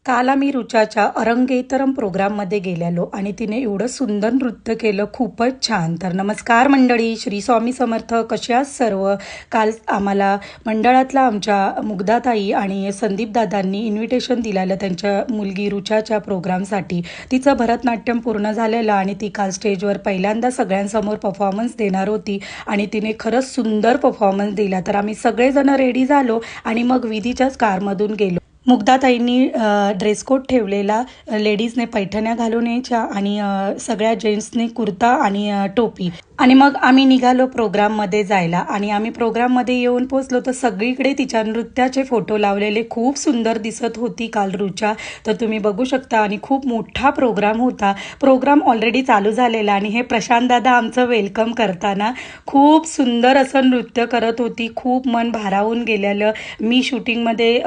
काल आम्ही रुचाच्या अरंगेतरम प्रोग्राममध्ये गेलेलो आणि तिने एवढं सुंदर नृत्य केलं, खूपच छान. तर नमस्कार मंडळी, श्री स्वामी समर्थ. कसे आहात सर्व? काल आम्हाला मंडळातला आमच्या मुग्धाताई आणि संदीप दादांनी इन्व्हिटेशन दिलेलं त्यांच्या मुलगी रुचाच्या प्रोग्रामसाठी. तिचं भरतनाट्यम पूर्ण झालेलं आणि ती काल स्टेजवर पहिल्यांदा सगळ्यांसमोर परफॉर्मन्स देणार होती आणि तिने खरंच सुंदर परफॉर्मन्स दिला. तर आम्ही सगळेजण रेडी झालो आणि मग विधीच्याच कारमधून गेलो. मुग्धाताईंनी ड्रेस कोड ठेवलेला, लेडीजने पैठण्या घालून यायच्या आणि सगळ्या जेंट्सने कुर्ता आणि टोपी. आणि मग आम्ही निघालो प्रोग्राममध्ये जायला आणि आम्ही प्रोग्राममध्ये येऊन पोचलो तर सगळीकडे तिच्या नृत्याचे फोटो लावलेले. खूप सुंदर दिसत होती काल रुचा, तर तुम्ही बघू शकता. आणि खूप मोठा प्रोग्राम होता. प्रोग्राम ऑलरेडी चालू झालेला आणि हे प्रशांत दादा आमचं वेलकम करताना खूप सुंदर असं नृत्य करत होती. खूप मन भारावून गेलेलं. मी शूटिंगमध्ये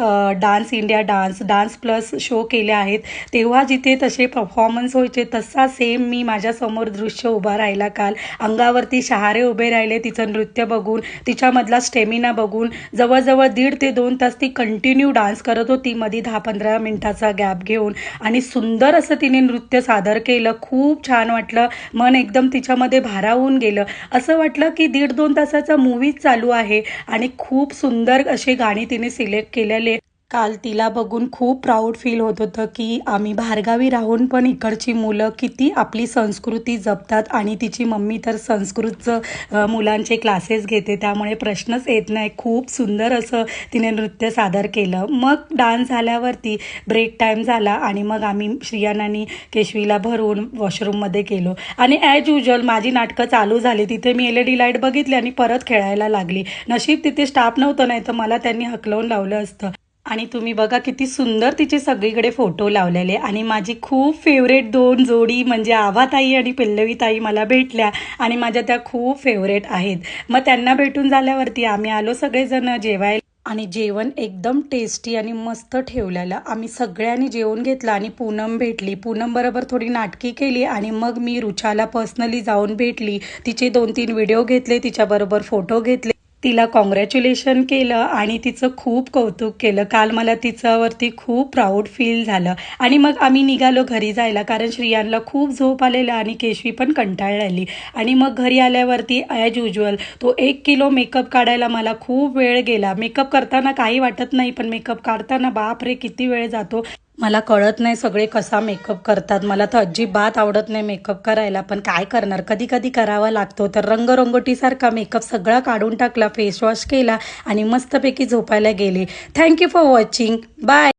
dance India dance plus show केले आहेत, तेव्हा जिथे तसे परफॉर्मन्स व्हायचे तसा सेम मी माझ्यासमोर दृश्य उभा राहिला काल. अंगावरती शहारे उभे राहिले तिचं नृत्य बघून, तिच्यामधला स्टेमिना बघून. जवळजवळ 1.5 ते 2 तास ती कंटिन्यू डान्स करत होती, मध्ये 10-15 मिनिटाचा गॅप घेऊन. आणि सुंदर असं तिने नृत्य सादर केलं. खूप छान वाटलं. मन एकदम तिच्यामध्ये भारावून गेलं. असं वाटलं की 1.5-2 तासाचा मूवीज चालू आहे. आणि खूप सुंदर असे गाणी तिने सिलेक्ट केलेले. काल तिला बघून खूप प्राऊड फील होत होतं की आम्ही बाहेरगावी राहून इकडची मुलं किती आपली संस्कृती जपतात. आणि तिची मम्मी तर संस्कृतचं मुलांचे क्लासेस घेते, त्यामुळे प्रश्नच येत नाही. खूप सुंदर असं तिने नृत्य सादर केलं. मग डान्स झाल्यावरती ब्रेक टाईम झाला आणि मग आम्ही श्रियानानी केशवीला भरून वॉशरूममध्ये गेलो. आणि ॲज युजल माझी नाटकं चालू झाली. तिथे मी LED लाईट बघितली आणि परत खेळायला लागली. नशीब तिथे स्टाफ नव्हतं, नाही तर मला त्यांनी हकलवून लावलं असतं. आणि तुम्ही बघा किती सुंदर तिचे सगळीकडे फोटो लावलेले. आणि माझी खूप फेवरेट 2 जोडी म्हणजे आभाताई आणि पल्लवीताई मला भेटल्या आणि माझ्या त्या खूप फेवरेट आहेत. मग त्यांना भेटून झाल्यावरती आम्ही आलो सगळेजण जेवायला. आणि जेवण एकदम टेस्टी आणि मस्त ठेवलेलं. आम्ही सगळ्यांनी जेवण घेतलं आणि पूनम भेटली. पूनम बरोबर थोडी नाटकी केली आणि मग मी रुचाला पर्सनली जाऊन भेटली. तिचे 2-3 व्हिडिओ घेतले, तिच्याबरोबर फोटो घेतले, तिला कॉंग्रॅच्युलेशन केलं आणि तिचं खूप कौतुक केलं. काल मला तिच्यावरती खूप प्राऊड फील झालं. आणि मग आम्ही निघालो घरी जायला, कारण श्रियांला खूप झोप आलेला आणि केशवी पण कंटाळलेली. आणि मग घरी आल्यावरती ॲज युजल तो 1 किलो मेकअप काढायला मला खूप वेळ गेला. मेकअप करताना काही वाटत नाही, पण मेकअप काढताना बापरे किती वेळ जातो. मला कळत नाही सगळे कसा मेकअप करतात. मला तर अजिबात आवडत नाही मेकअप करायला, पण काय करणार, कधी कधी करावा लागतो. तर रंगरंगोटीसारखा मेकअप सगळा काढून टाकला, फेसवॉश केला आणि मस्तपैकी झोपायला गेले. Thank you for watching. बाय.